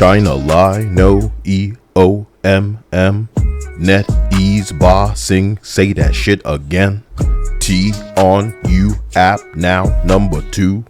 China lie, no EOMM. Net ease bossing, say that shit again. T on you app now, number 2.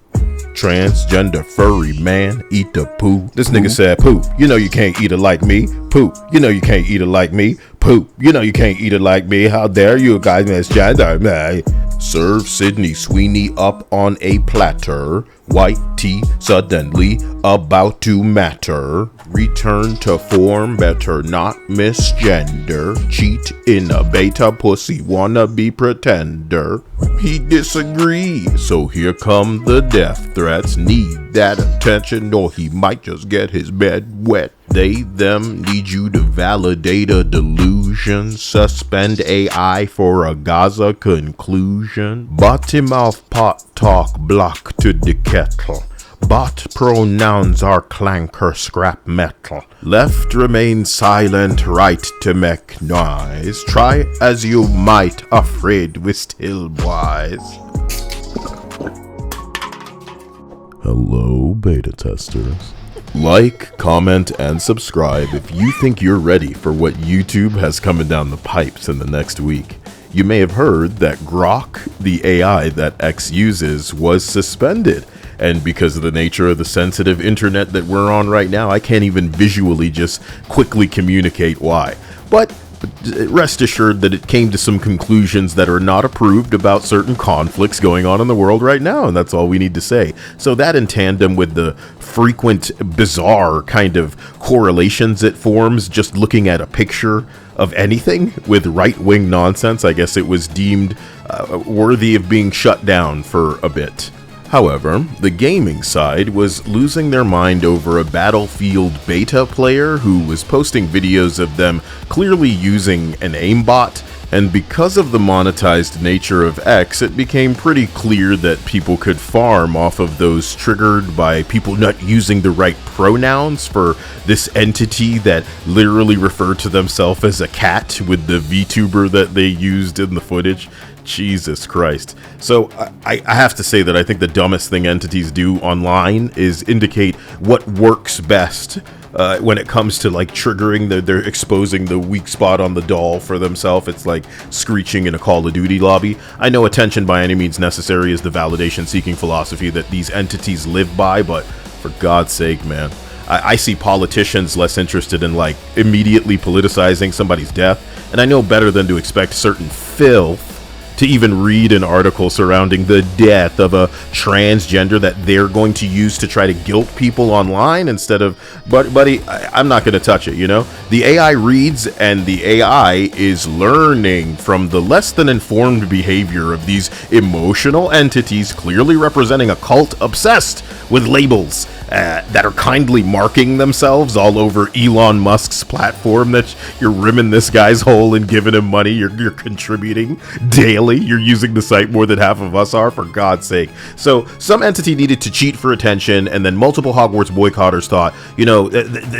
Transgender furry man, eat the poo. This nigga said poop, you know you can't eat it like me. Poop, you know you can't eat it like me. Poop, you know you can't eat it like me. How dare you guys misgender me. Serve Sydney Sweeney up on a platter. White tea suddenly about to matter. Return to form, better not misgender. Cheat in a beta pussy wannabe pretender. He disagrees, so here come the death threats. Need that attention or he might just get his bed wet. They, them need you to validate a delusion. Suspend AI for a Gaza conclusion. Bottom mouth pot talk block to the kettle. Bot pronouns are clanker scrap metal. Left remain silent, right to make noise. Try as you might, afraid we still wise. Hello, beta testers. Like, comment, and subscribe if you think you're ready for what YouTube has coming down the pipes in the next week. You may have heard that Grok, the AI that X uses, was suspended. And because of the nature of the sensitive internet that we're on right now, I can't even visually just quickly communicate why. But rest assured that it came to some conclusions that are not approved about certain conflicts going on in the world right now, and that's all we need to say. So that, in tandem with the frequent bizarre kind of correlations it forms just looking at a picture of anything with right-wing nonsense, I guess it was deemed worthy of being shut down for a bit. However, the gaming side was losing their mind over a Battlefield beta player who was posting videos of them clearly using an aimbot, and because of the monetized nature of X, it became pretty clear that people could farm off of those triggered by people not using the right pronouns for this entity that literally referred to themselves as a cat with the VTuber that they used in the footage. Jesus Christ. So I have to say that I think the dumbest thing entities do online is indicate what works best when it comes to like triggering. They're exposing the weak spot on the doll for themselves. It's like screeching in a Call of Duty lobby. I know attention by any means necessary is the validation seeking philosophy that these entities live by, but for God's sake, man, I see politicians less interested in like immediately politicizing somebody's death, and I know better than to expect certain filth to even read an article surrounding the death of a transgender that they're going to use to try to guilt people online instead of, buddy, I'm not going to touch it, you know? The AI reads, and the AI is learning from the less than informed behavior of these emotional entities clearly representing a cult obsessed with labels that are kindly marking themselves all over Elon Musk's platform that you're rimming this guy's hole and giving him money. You're contributing daily. You're using the site more than half of us are, for God's sake. So some entity needed to cheat for attention, and then multiple Hogwarts boycotters thought, you know,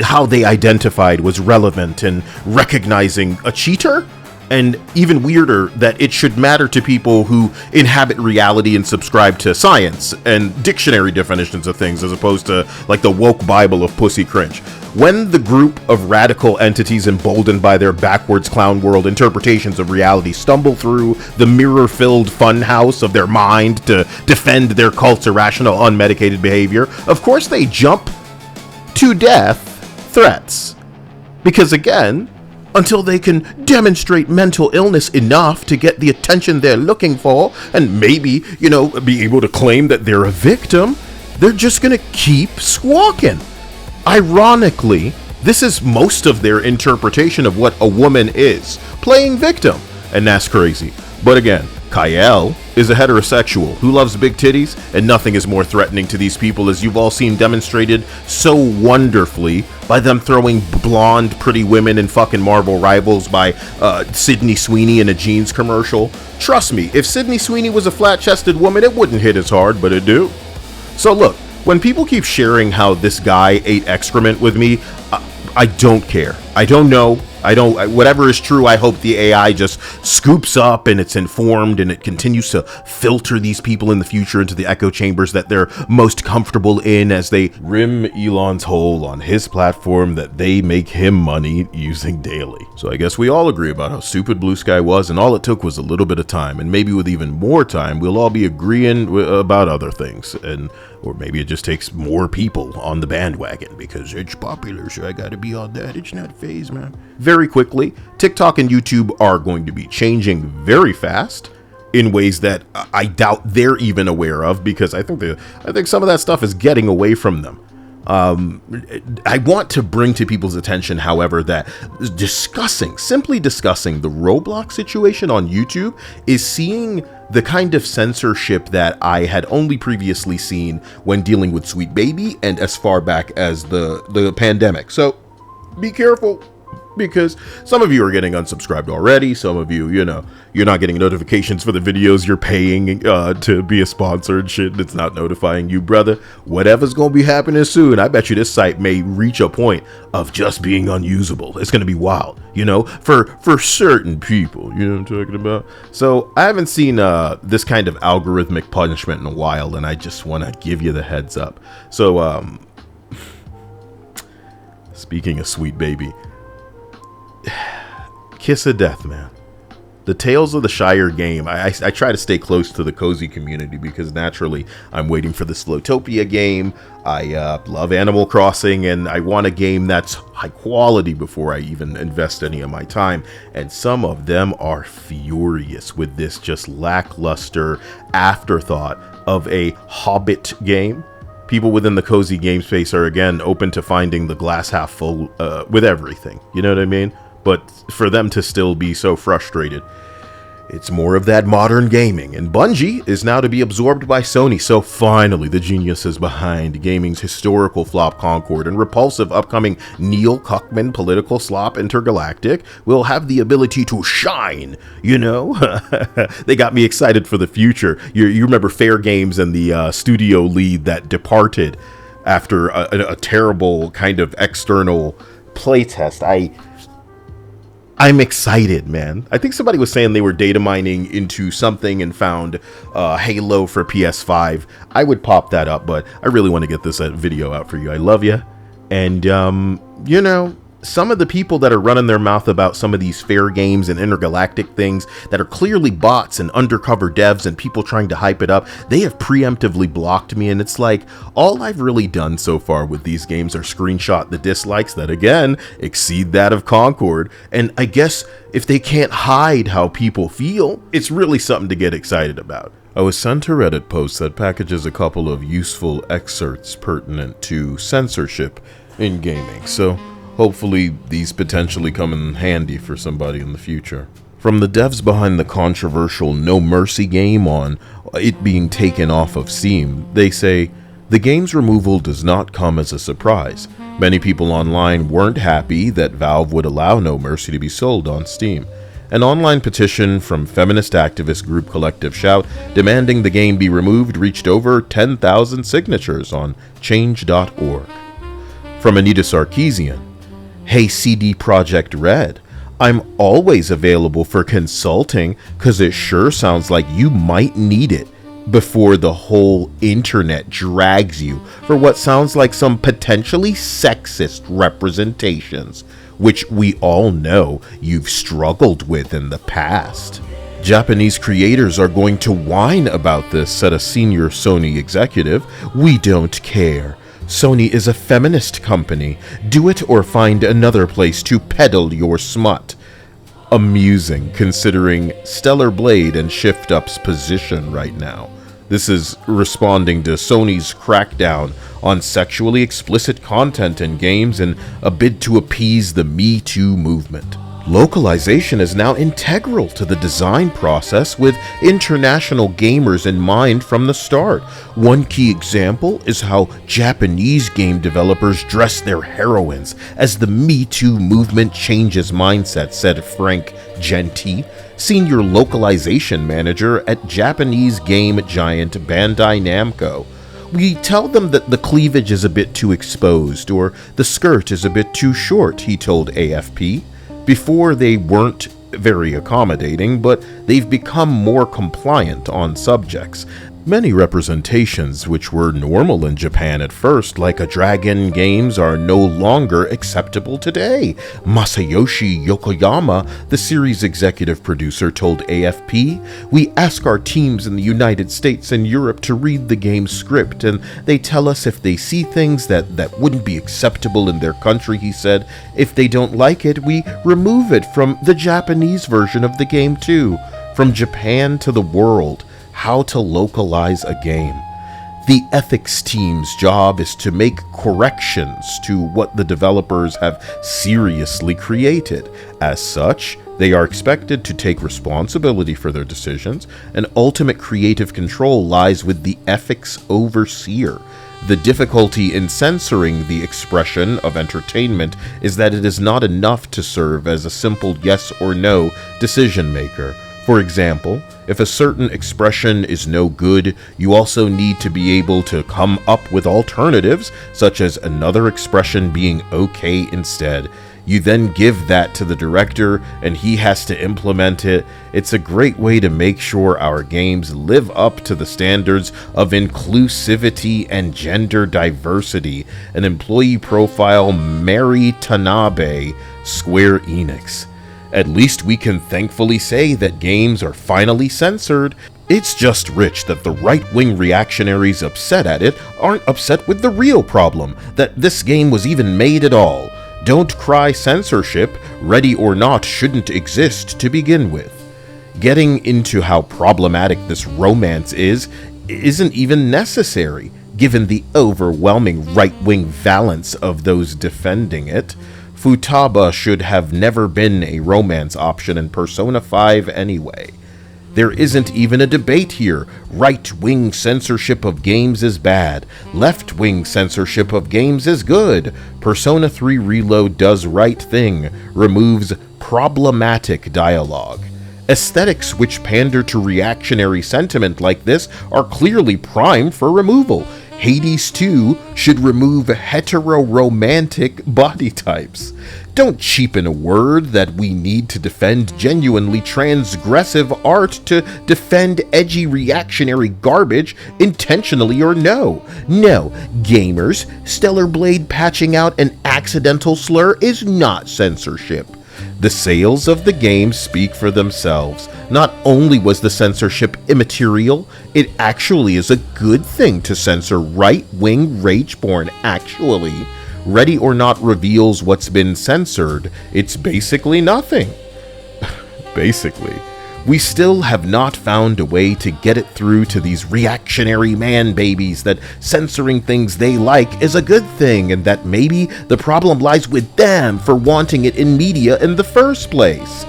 how they identified was relevant in recognizing a cheater. And even weirder, that it should matter to people who inhabit reality and subscribe to science and dictionary definitions of things, as opposed to like the woke Bible of pussy cringe. When the group of radical entities emboldened by their backwards clown world interpretations of reality stumble through the mirror-filled funhouse of their mind to defend their cult's irrational, unmedicated behavior, of course they jump to death threats. Because again, until they can demonstrate mental illness enough to get the attention they're looking for, and maybe, you know, be able to claim that they're a victim, they're just gonna keep squawking. Ironically, this is most of their interpretation of what a woman is, playing victim, and that's crazy. But again, Kyle is a heterosexual who loves big titties, and nothing is more threatening to these people, as you've all seen demonstrated so wonderfully by them throwing blonde pretty women in fucking Marvel Rivals by Sydney Sweeney in a jeans commercial. Trust me, if Sydney Sweeney was a flat-chested woman, it wouldn't hit as hard, but it do. So look, when people keep sharing how this guy ate excrement with me, I don't care. I don't know. Whatever is true, I hope the AI just scoops up and it's informed and it continues to filter these people in the future into the echo chambers that they're most comfortable in as they rim Elon's hole on his platform that they make him money using daily. So I guess we all agree about how stupid Blue Sky was, and all it took was a little bit of time, and maybe with even more time, we'll all be agreeing about other things, or maybe it just takes more people on the bandwagon because it's popular, so I gotta be on that. It's not phase, man. Very quickly, TikTok and YouTube are going to be changing very fast in ways that I doubt they're even aware of, because I think some of that stuff is getting away from them. I want to bring to people's attention, however, that simply discussing the Roblox situation on YouTube is seeing the kind of censorship that I had only previously seen when dealing with Sweet Baby and as far back as the pandemic. So be careful, because some of you are getting unsubscribed already. Some of you, you're not getting notifications for the videos you're paying to be a sponsor and shit. It's not notifying you, brother. Whatever's going to be happening soon, I bet you this site may reach a point of just being unusable. It's going to be wild, for certain people, you know what I'm talking about? So I haven't seen this kind of algorithmic punishment in a while, and I just want to give you the heads up. So, speaking of Sweet Baby, kiss of death, man. The Tales of the Shire game, I try to stay close to the cozy community because naturally I'm waiting for this Flowtopia game. I love Animal Crossing, and I want a game that's high quality before I even invest any of my time. And some of them are furious with this just lackluster afterthought of a Hobbit game. People within the cozy game space are again open to finding the glass half full with everything. You know what I mean? But for them to still be so frustrated, it's more of that modern gaming. And Bungie is now to be absorbed by Sony. So finally, the geniuses behind gaming's historical flop Concord and repulsive upcoming Neil Cuckman political slop Intergalactic will have the ability to shine, They got me excited for the future. You remember Fair Games and the studio lead that departed after a terrible kind of external playtest. I'm excited, man. I think somebody was saying they were data mining into something and found Halo for PS5. I would pop that up, but I really want to get this video out for you. I love you. And, some of the people that are running their mouth about some of these fair games and intergalactic things that are clearly bots and undercover devs and people trying to hype it up, they have preemptively blocked me. And it's like, all I've really done so far with these games are screenshot the dislikes that, again, exceed that of Concord. And I guess if they can't hide how people feel, it's really something to get excited about. I was sent a Reddit post that packages a couple of useful excerpts pertinent to censorship in gaming. So hopefully these potentially come in handy for somebody in the future. From the devs behind the controversial No Mercy game on it being taken off of Steam, they say, the game's removal does not come as a surprise. Many people online weren't happy that Valve would allow No Mercy to be sold on Steam. An online petition from feminist activist group Collective Shout demanding the game be removed reached over 10,000 signatures on change.org. From Anita Sarkeesian, hey CD Projekt Red, I'm always available for consulting cause it sure sounds like you might need it before the whole internet drags you for what sounds like some potentially sexist representations, which we all know you've struggled with in the past. Japanese creators are going to whine about this, said a senior Sony executive. We don't care. Sony is a feminist company. Do it or find another place to peddle your smut. Amusing, considering Stellar Blade and Shift Up's position right now. This is responding to Sony's crackdown on sexually explicit content in games in a bid to appease the Me Too movement. Localization is now integral to the design process with international gamers in mind from the start. One key example is how Japanese game developers dress their heroines as the Me Too movement changes mindset, said Frank Genti, senior localization manager at Japanese game giant Bandai Namco. We tell them that the cleavage is a bit too exposed or the skirt is a bit too short, he told AFP. Before, they weren't very accommodating, but they've become more compliant on subjects. Many representations which were normal in Japan at first, like a dragon games, are no longer acceptable today. Masayoshi Yokoyama, the series executive producer, told AFP, "We ask our teams in the United States and Europe to read the game's script, and they tell us if they see things that wouldn't be acceptable in their country," he said. "If they don't like it, we remove it from the Japanese version of the game too. From Japan to the world. How to localize a game. The ethics team's job is to make corrections to what the developers have seriously created. As such, they are expected to take responsibility for their decisions, and ultimate creative control lies with the ethics overseer. The difficulty in censoring the expression of entertainment is that it is not enough to serve as a simple yes or no decision maker. For example, if a certain expression is no good, you also need to be able to come up with alternatives, such as another expression being okay instead. You then give that to the director, and he has to implement it. It's a great way to make sure our games live up to the standards of inclusivity and gender diversity." An employee profile, Mary Tanabe, Square Enix. "At least we can thankfully say that games are finally censored. It's just rich that the right-wing reactionaries upset at it aren't upset with the real problem, that this game was even made at all. Don't cry censorship, Ready or Not shouldn't exist to begin with." Getting into how problematic this romance isn't even necessary, given the overwhelming right-wing valence of those defending it. Futaba should have never been a romance option in Persona 5 anyway. There isn't even a debate here. Right-wing censorship of games is bad. Left-wing censorship of games is good. Persona 3 Reload does right thing, removes problematic dialogue. Aesthetics which pander to reactionary sentiment like this are clearly primed for removal. Hades 2 should remove heteroromantic body types. Don't cheapen a word that we need to defend genuinely transgressive art to defend edgy reactionary garbage, intentionally or no. No, gamers, Stellar Blade patching out an accidental slur is not censorship. The sales of the game speak for themselves. Not only was the censorship immaterial, it actually is a good thing to censor right-wing rage porn, actually. Ready or Not reveals what's been censored. It's basically nothing. Basically. We still have not found a way to get it through to these reactionary man-babies that censoring things they like is a good thing, and that maybe the problem lies with them for wanting it in media in the first place.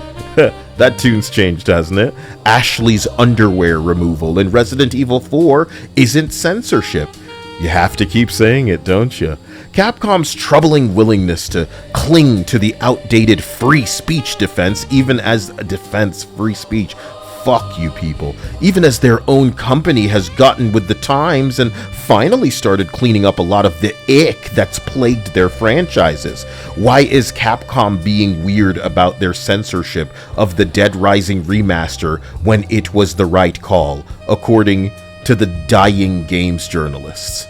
That tune's changed, hasn't it? Ashley's underwear removal in Resident Evil 4 isn't censorship. You have to keep saying it, don't you? Capcom's troubling willingness to cling to the outdated free speech defense, even as a defense free speech. Fuck you people. Even as their own company has gotten with the times and finally started cleaning up a lot of the ick that's plagued their franchises. Why is Capcom being weird about their censorship of the Dead Rising remaster when it was the right call, according to the dying games journalists?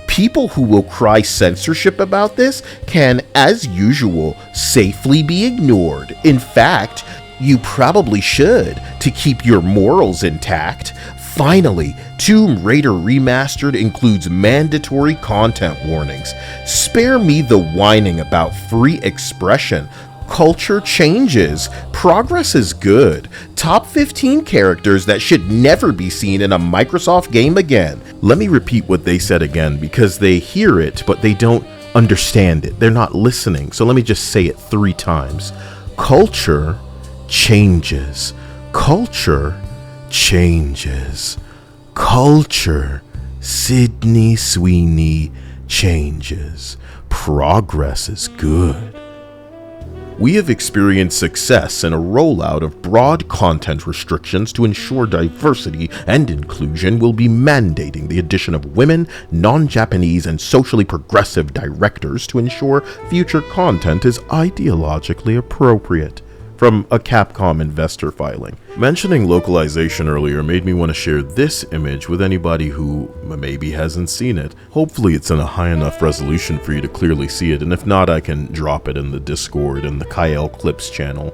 People who will cry censorship about this can, as usual, safely be ignored. In fact, you probably should, to keep your morals intact. Finally, Tomb Raider Remastered includes mandatory content warnings. Spare me the whining about free expression. Culture changes. Progress is good. Top 15 characters that should never be seen in a Microsoft game again. Let me repeat what they said again, because they hear it, but they don't understand it. They're not listening. So let me just say it 3 times. Culture changes. Culture changes. Culture, Sydney Sweeney, changes. Progress is good. we have experienced success in a rollout of broad content restrictions to ensure diversity and inclusion. Will be mandating the addition of women, non-Japanese, and socially progressive directors to ensure future content is ideologically appropriate. From a Capcom investor filing. Mentioning localization earlier made me want to share this image with anybody who maybe hasn't seen it. Hopefully it's in a high enough resolution for you to clearly see it, and if not, I can drop it in the Discord and the Kyle Clips channel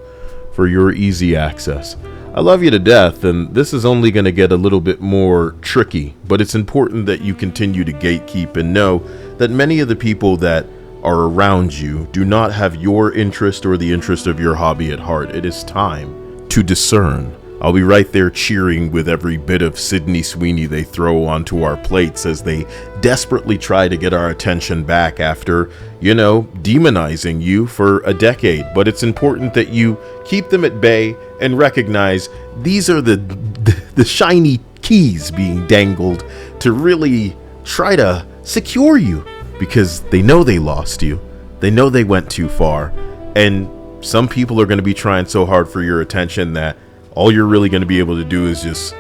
for your easy access. I love you to death, and this is only going to get a little bit more tricky, but it's important that you continue to gatekeep and know that many of the people that are around you do not have your interest or the interest of your hobby at heart. It is time to discern. I'll be right there cheering with every bit of Sydney Sweeney they throw onto our plates as they desperately try to get our attention back after, demonizing you for a decade. But it's important that you keep them at bay and recognize these are the shiny keys being dangled to really try to secure you. Because they know they lost you, they know they went too far, and some people are going to be trying so hard for your attention that all you're really going to be able to do is just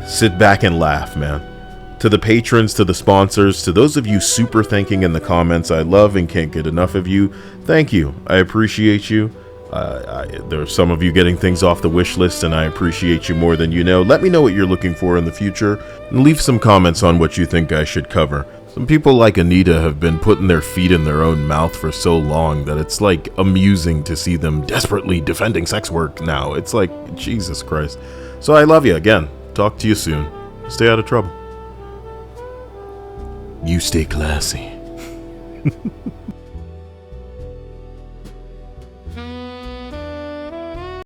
sit back and laugh, man. To the patrons, to the sponsors, to those of you super thinking in the comments, I love and can't get enough of you. Thank you. I appreciate you. There's some of you getting things off the wish list, and I appreciate you more than you know. Let me know what you're looking for in the future, and leave some comments on what you think I should cover. Some people like Anita have been putting their feet in their own mouth for so long that it's like amusing to see them desperately defending sex work now. It's like, Jesus Christ. So I love you again. Talk to you soon. Stay out of trouble. You stay classy.